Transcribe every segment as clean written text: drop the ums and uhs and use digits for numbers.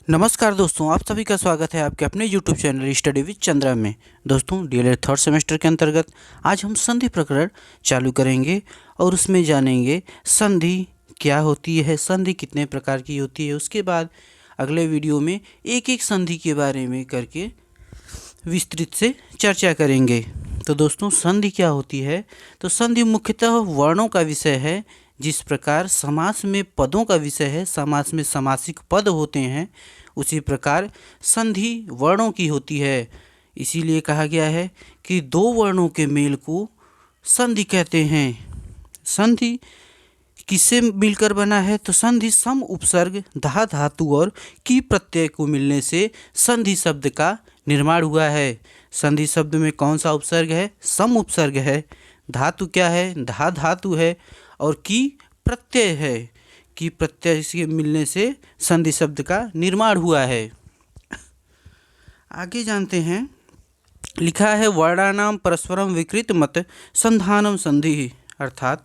नमस्कार दोस्तों, आप सभी का स्वागत है आपके अपने YouTube channel study with Chandra में। दोस्तों, डीएलएड थर्ड सेमेस्टर के अंतर्गत आज हम संधि प्रकरण चालू करेंगे और उसमें जानेंगे संधि क्या होती है, संधि कितने प्रकार की होती है। उसके बाद अगले वीडियो में एक एक संधि के बारे में करके विस्तृत से चर्चा करेंगे। तो दोस्तों, संधि क्या होती है? तो संधि मुख्यतः वर्णों का विषय है। जिस प्रकार समास में पदों का विषय है, समास में समासिक पद होते हैं, उसी प्रकार संधि वर्णों की होती है। इसीलिए कहा गया है कि दो वर्णों के मेल को संधि कहते हैं। संधि किससे मिलकर बना है? तो संधि सम उपसर्ग, धा धातु और की प्रत्यय को मिलने से संधि शब्द का निर्माण हुआ है। संधि शब्द में कौन सा उपसर्ग है? सम उपसर्ग है। धातु क्या है? धा धातु है। और की प्रत्यय है। की प्रत्यय से मिलने से संधि शब्द का निर्माण हुआ है। आगे जानते हैं। लिखा है वर्णानाम परस्परम विकृत मत संधानम संधि, अर्थात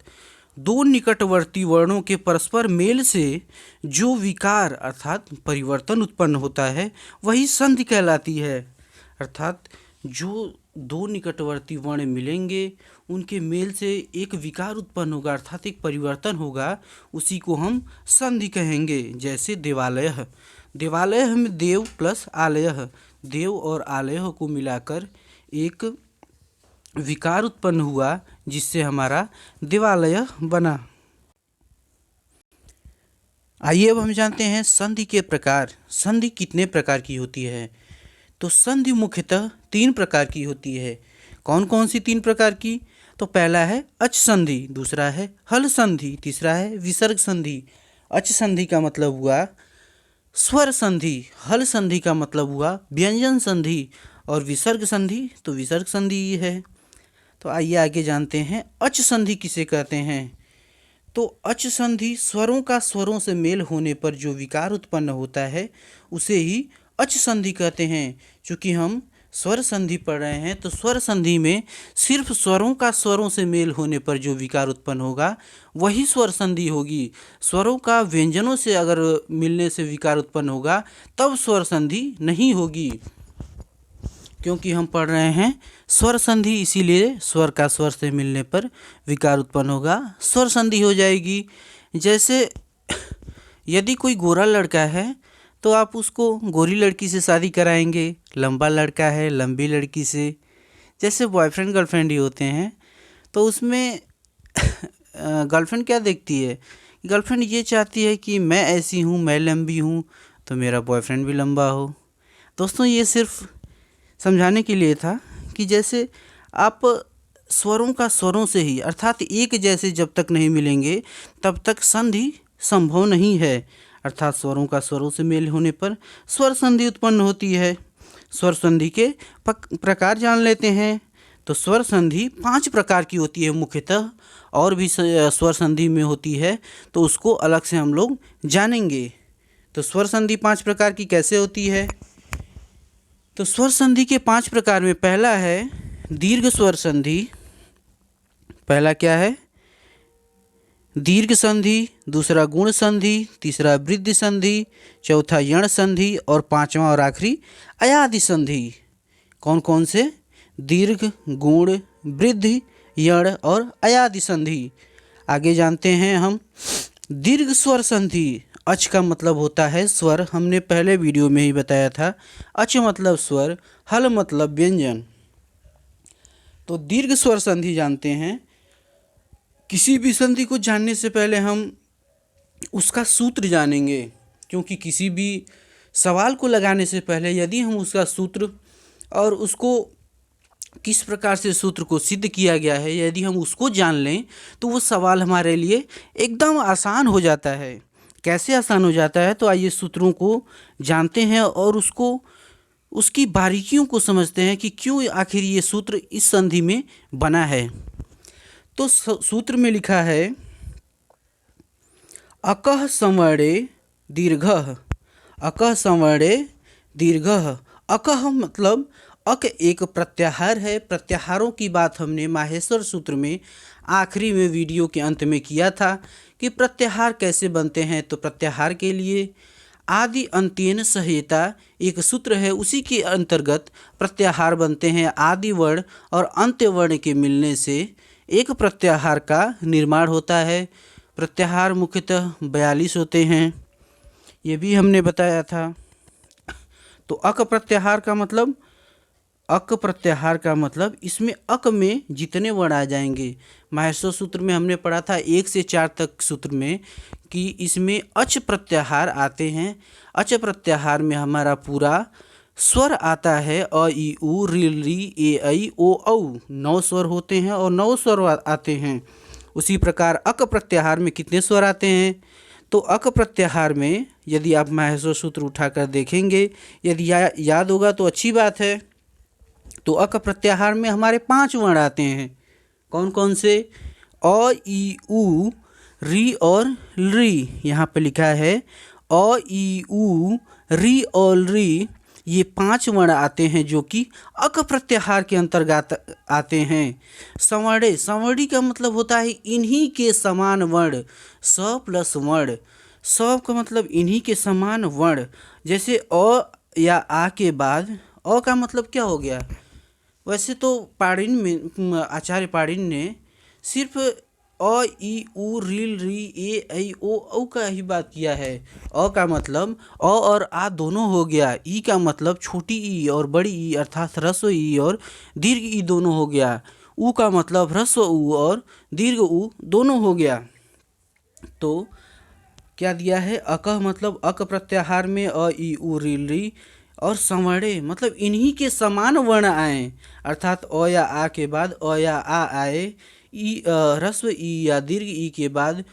दो निकटवर्ती वर्णों के परस्पर मेल से जो विकार अर्थात परिवर्तन उत्पन्न होता है वही संधि कहलाती है। अर्थात जो दो निकटवर्ती वर्ण मिलेंगे उनके मेल से एक विकार उत्पन्न होगा अर्थात एक परिवर्तन होगा, उसी को हम संधि कहेंगे। जैसे देवालय, देवालय में देव प्लस आलय, देव और आलय को मिलाकर एक विकार उत्पन्न हुआ जिससे हमारा देवालय बना। आइए अब हम जानते हैं संधि के प्रकार। संधि कितने प्रकार की होती है? तो संधि मुख्यतः तीन प्रकार की होती है। कौन कौन सी तीन प्रकार की? तो पहला है अच संधि, दूसरा है हल संधि, तीसरा है विसर्ग संधि। अच संधि का मतलब हुआ स्वर संधि, हल संधि का मतलब हुआ व्यंजन संधि और विसर्ग संधि तो विसर्ग संधि ही है। तो आइए आगे जानते हैं अच संधि किसे कहते हैं। तो अच संधि स्वरों का स्वरों से मेल होने पर जो विकार उत्पन्न होता है उसे ही अच संधि कहते हैं। चूँकि हम स्वर संधि पढ़ रहे हैं तो स्वर संधि में सिर्फ स्वरों का स्वरों से मेल होने पर जो विकार उत्पन्न होगा वही स्वर संधि होगी। स्वरों का व्यंजनों से अगर मिलने से विकार उत्पन्न होगा तब स्वर संधि नहीं होगी। क्योंकि हम पढ़ रहे हैं स्वर संधि, इसीलिए स्वर का स्वर से मिलने पर विकार उत्पन्न होगा, स्वर संधि हो जाएगी। जैसे यदि कोई गोरा लड़का है तो आप उसको गोरी लड़की से शादी कराएंगे, लंबा लड़का है लंबी लड़की से। जैसे बॉयफ्रेंड गर्लफ्रेंड ही होते हैं तो उसमें गर्लफ्रेंड क्या देखती है? गर्लफ्रेंड ये चाहती है कि मैं ऐसी हूँ, मैं लंबी हूँ तो मेरा बॉयफ्रेंड भी लंबा हो। दोस्तों, ये सिर्फ समझाने के लिए था कि जैसे आप स्वरों का स्वरों से ही अर्थात एक जैसे जब तक नहीं मिलेंगे तब तक संधि संभव नहीं है। अर्थात स्वरों का स्वरों से मेल होने पर स्वर संधि उत्पन्न होती है। स्वर संधि के प्रकार जान लेते हैं। तो स्वर संधि 5 प्रकार की होती है मुख्यतः, और भी स्वर संधि में होती है तो उसको अलग से हम लोग जानेंगे। तो स्वर संधि 5 प्रकार की कैसे होती है? तो स्वर संधि के 5 प्रकार में पहला है दीर्घ स्वर संधि। पहला क्या है? दीर्घ संधि, दूसरा गुण संधि, तीसरा वृद्धि संधि, चौथा यण संधि और पांचवा और आखिरी अयादि संधि। कौन कौन से? दीर्घ, गुण, वृद्धि, यण और अयादि संधि। आगे जानते हैं हम दीर्घ स्वर संधि। अच का मतलब होता है स्वर, हमने पहले वीडियो में ही बताया था। अच मतलब स्वर, हल मतलब व्यंजन। तो दीर्घ स्वर संधि जानते हैं। किसी भी संधि को जानने से पहले हम उसका सूत्र जानेंगे, क्योंकि किसी भी सवाल को लगाने से पहले यदि हम उसका सूत्र और उसको किस प्रकार से सूत्र को सिद्ध किया गया है यदि हम उसको जान लें तो वो सवाल हमारे लिए एकदम आसान हो जाता है। कैसे आसान हो जाता है? तो आइए सूत्रों को जानते हैं और उसकी बारीकियों को समझते हैं कि क्यों आखिर ये सूत्र इस संधि में बना है। तो सूत्र में लिखा है अकः संवर्णे दीर्घः, अकः संवर्णे दीर्घः। अकः मतलब अक एक प्रत्याहार है। प्रत्याहारों की बात हमने माहेश्वर सूत्र में आखिरी में वीडियो के अंत में किया था कि प्रत्याहार कैसे बनते हैं। तो प्रत्याहार के लिए आदि अंत्येन सहेता एक सूत्र है, उसी के अंतर्गत प्रत्याहार बनते हैं। आदि वर्ण और अंत्य वर्ण के मिलने से एक प्रत्याहार का निर्माण होता है। प्रत्याहार मुख्यतः 42 होते हैं, ये भी हमने बताया था। तो अक प्रत्याहार का मतलब इसमें अक में जितने वर्ण आ जाएंगे, माहेश्वर सूत्र में हमने पढ़ा था 1 से 4 तक सूत्र में कि इसमें अच प्रत्याहार आते हैं। अच प्रत्याहार में हमारा पूरा स्वर आता है, अ ई उ ऋ री ए ऐ ओ औ, 9 स्वर होते हैं और 9 स्वर आते हैं। उसी प्रकार अक प्रत्याहार में कितने स्वर आते हैं? तो अक प्रत्याहार में यदि आप माहेश्वर सूत्र उठाकर देखेंगे, यदि याद होगा तो अच्छी बात है। तो अक प्रत्याहार में हमारे 5 वर्ण आते हैं। कौन कौन से? अ ई उ री और री, यहाँ पे लिखा है अ ई उ री और री, ये 5 वर्ण आते हैं जो कि अक प्रत्याहार के अंतर्गत आते हैं। संवर्णे, संवर्णी का मतलब होता है इन्हीं के समान वर्ण, स प्लस वर्ण। स का मतलब इन्हीं के समान वर्ण। जैसे अ या आ के बाद अ का मतलब क्या हो गया? वैसे तो पाणिनि में आचार्य पाणिनि ने सिर्फ अ ई उ रील री ए ऐ ओ औ का ही बात किया है। अ का मतलब अ और आ दोनों हो गया। ई का मतलब छोटी ई और बड़ी ई अर्थात ह्रस्व ई और दीर्घ ई दोनों हो गया। उ का मतलब ह्रस्व उ और दीर्घ उ दोनों हो गया। तो क्या दिया है? अकह मतलब अक प्रत्याहार में अ ई उ रील री, और संवर्णे मतलब इन्हीं के समान वर्ण आए, अर्थात अ या आ के बाद अ या आ आए, ई ह्रस्व ई या दीर्घ ई के बाद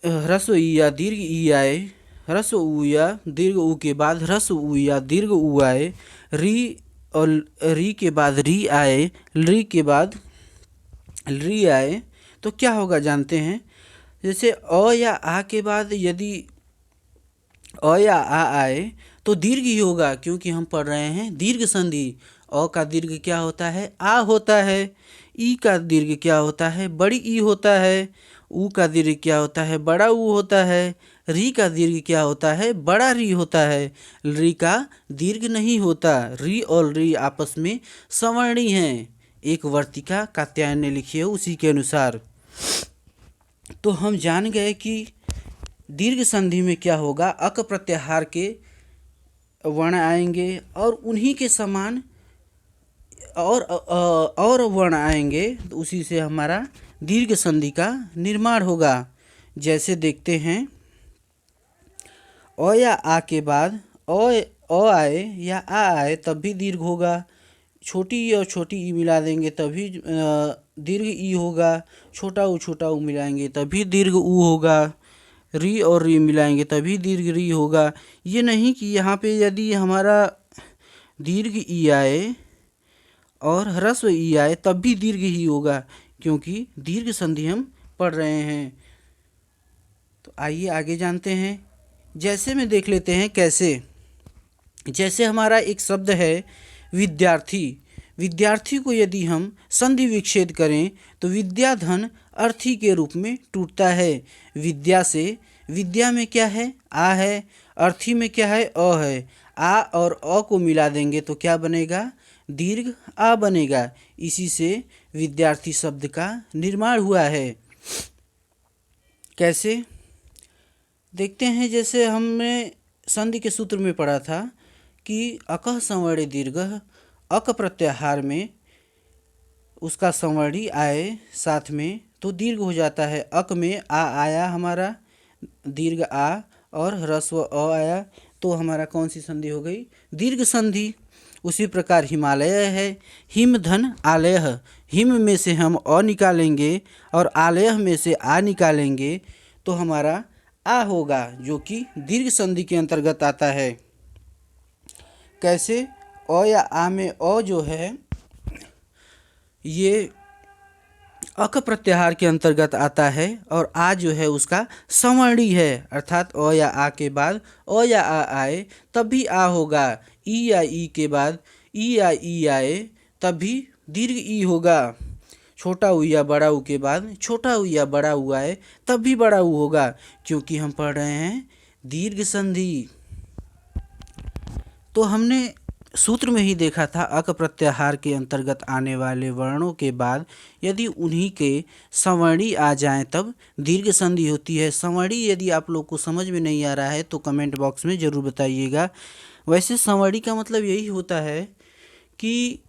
ह्रस्व ई या दीर्घ ई आए, ह्रस्व उ या दीर्घ उ के बाद ह्रस्व उ या दीर्घ उ आए, री और री के बाद री आए, री के बाद री आए, तो क्या होगा जानते हैं? जैसे अ या आ के बाद यदि अ या आ आए तो दीर्घ ही होगा, क्योंकि हम पढ़ रहे हैं दीर्घ संधि। अ का दीर्घ क्या होता है? आ होता है। ई का दीर्घ क्या होता है? बड़ी ई होता है। उ का दीर्घ क्या होता है? बड़ा उ होता है। री का दीर्घ क्या होता है? बड़ा री होता है। री का दीर्घ नहीं होता। री और री आपस में सवर्णी हैं। एक वर्तिका कात्यायन ने लिखी है उसी के अनुसार। तो हम जान गए कि दीर्घ संधि में क्या होगा, अक प्रत्याहार के वर्ण आएंगे और उन्हीं के समान और वर्ण आएंगे, तो उसी से हमारा दीर्घ संधि का निर्माण होगा। जैसे देखते हैं, अ या आ के बाद अ आए या आ आए तब भी दीर्घ होगा। छोटी ई और छोटी ई मिला देंगे तभी दीर्घ ई होगा। छोटा उ मिलाएंगे तभी दीर्घ उ होगा। री और री मिलाएंगे तभी दीर्घ री होगा। ये नहीं कि यहाँ पे यदि हमारा दीर्घ ई आए और ह्रस्व ई आए तब भी दीर्घ ही होगा, क्योंकि दीर्घ संधि हम पढ़ रहे हैं। तो आइए आगे जानते हैं। जैसे में देख लेते हैं कैसे। जैसे हमारा एक शब्द है विद्यार्थी। विद्यार्थी को यदि हम संधि विच्छेद करें तो विद्याधन अर्थी के रूप में टूटता है। विद्या से विद्या में क्या है? आ है। अर्थी में क्या है? अ है। आ और अ को मिला देंगे तो क्या बनेगा? दीर्घ आ बनेगा। इसी से विद्यार्थी शब्द का निर्माण हुआ है। कैसे देखते हैं। जैसे हमने संधि के सूत्र में पढ़ा था कि अकह संवर्णे दीर्घ, अक प्रत्याहार में उसका संवर्णी आए साथ में तो दीर्घ हो जाता है। अक में आ आया हमारा दीर्घ आ, और ह्रस्व अ आया, तो हमारा कौन सी संधि हो गई? दीर्घ संधि। उसी प्रकार हिमालय है। हिम धन आलय, हिम में से हम अ निकालेंगे और आलय में से आ निकालेंगे तो हमारा आ होगा, जो कि दीर्घ संधि के अंतर्गत आता है। कैसे? अ या आ में अ जो है ये अक प्रत्याहार के अंतर्गत आता है और आ जो है उसका संवर्णी है, अर्थात अ या आ के बाद अ या आ आए तब भी आ होगा। ई या ई के बाद ई या ई आए तब भी दीर्घ ई होगा। छोटा उ या बड़ा उ के बाद छोटा उ या बड़ा उ आए तब भी बड़ा उ होगा, क्योंकि हम पढ़ रहे हैं दीर्घ संधि। तो हमने सूत्र में ही देखा था अक प्रत्याहार के अंतर्गत आने वाले वर्णों के बाद यदि उन्हीं के संवर्णी आ जाएं तब दीर्घ संधि होती है। संवर्णी यदि आप लोग को समझ में नहीं आ रहा है तो कमेंट बॉक्स में ज़रूर बताइएगा। वैसे संवर्णी का मतलब यही होता है कि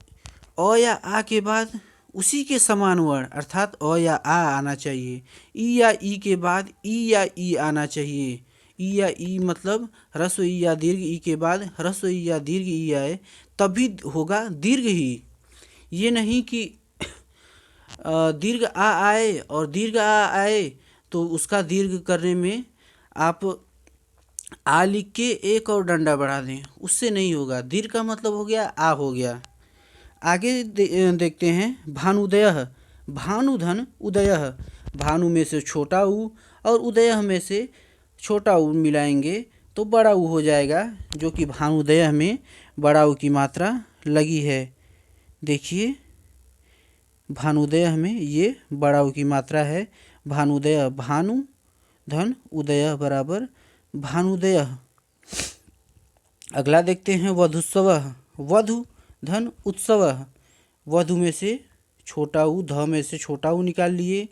अ या आ के बाद उसी के समान वर्ण अर्थात अ या आ आना चाहिए। ई या ई के बाद ई या ई आना चाहिए। ई या ई मतलब ह्रस्व ई या दीर्घ ई के बाद ह्रस्व ई या दीर्घ ई आए तभी होगा दीर्घ ही। ये नहीं कि दीर्घ आ आए और दीर्घ आ आए तो उसका दीर्घ करने में आप आ लिख के एक और डंडा बढ़ा दें, उससे नहीं होगा। दीर्घ का मतलब हो गया आ हो गया। आगे देखते हैं भानुदयः। भानुधन उदयः, भानु में से छोटा ऊ और उदयः में से छोटा ऊ मिलाएंगे तो बड़ा ऊ हो जाएगा, जो कि भानुदयः में बड़ा ऊ की मात्रा लगी है। देखिए भानुदयः में ये बड़ा ऊ की मात्रा है। भानुदयः, भानु धन उदयः बराबर भानुदयः। अगला देखते हैं वधुत्सवः। वधु धन उत्सवः, वधु में से छोटा ऊ, ध में से छोटा ऊ निकाल लिए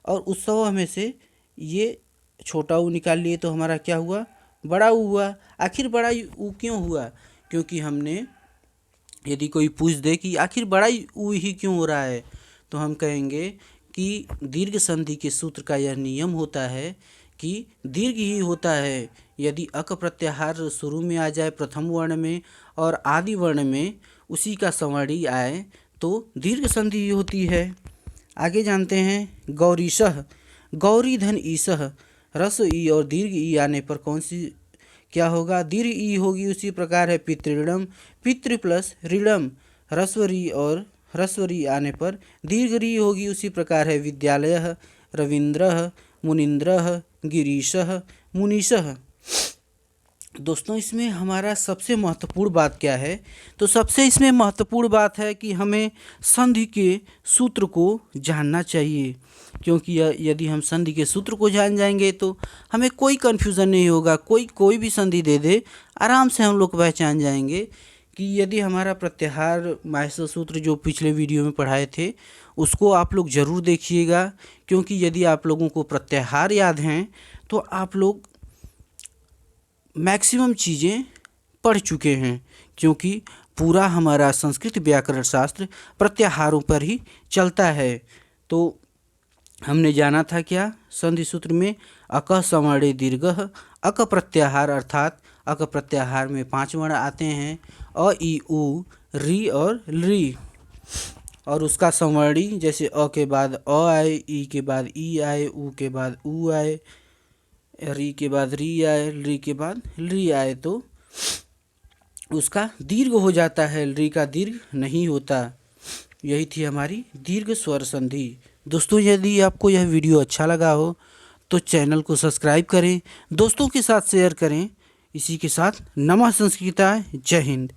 और उत्सव में से ये छोटा ऊ निकाल लिए तो हमारा क्या हुआ, बड़ा ऊ हुआ। आखिर बड़ा ऊ क्यों हुआ, क्योंकि हमने यदि कोई पूछ दे कि आखिर बड़ा ऊ ही क्यों हो रहा है तो हम कहेंगे कि दीर्घ संधि के सूत्र का यह नियम होता है कि दीर्घ ही होता है। यदि अक प्रत्याहार शुरू में आ जाए प्रथम वर्ण में और आदि वर्ण में उसी का संवर्णी आए तो दीर्घ संधि होती है। आगे जानते हैं गौरीशः। गौरी धन ईशः, ह्रस्व ई और दीर्घ ई आने पर कौन सी क्या होगा, दीर्घ ई होगी। उसी प्रकार है पितृऋणम। पितृ प्लस ऋणम, ह्रस्व री और ह्रस्व री आने पर दीर्घ री होगी। उसी प्रकार है विद्यालयः, रविन्द्रः, मुनीन्द्रः, गिरीशः, मुनीशः। दोस्तों इसमें हमारा सबसे महत्वपूर्ण बात क्या है, तो सबसे इसमें महत्वपूर्ण बात है कि हमें संधि के सूत्र को जानना चाहिए, क्योंकि यदि हम संधि के सूत्र को जान जाएंगे तो हमें कोई कन्फ्यूज़न नहीं होगा। कोई भी संधि दे दे आराम से हम लोग पहचान जाएंगे कि यदि हमारा प्रत्याहार माहेश्वर सूत्र जो पिछले वीडियो में पढ़ाए थे उसको आप लोग ज़रूर देखिएगा, क्योंकि यदि आप लोगों को प्रत्याहार याद हैं तो आप लोग मैक्सिमम चीज़ें पढ़ चुके हैं, क्योंकि पूरा हमारा संस्कृत व्याकरण शास्त्र प्रत्याहारों पर ही चलता है। तो हमने जाना था क्या संधि सूत्र में अक संवर्णे दीर्घः, अक प्रत्याहार अर्थात अक प्रत्याहार में 5 वर्ण आते हैं अ ई उ री और ली, और उसका संवर्णी जैसे अ के बाद अ आए, ई के बाद ई आए, उ के बाद उ आए, री के बाद री आए, ली के बाद ली आए तो उसका दीर्घ हो जाता है, ली का दीर्घ नहीं होता। यही थी हमारी दीर्घ स्वर संधि। दोस्तों यदि आपको यह वीडियो अच्छा लगा हो तो चैनल को सब्सक्राइब करें, दोस्तों के साथ शेयर करें। इसी के साथ नमः संस्कृताय, जय हिंद।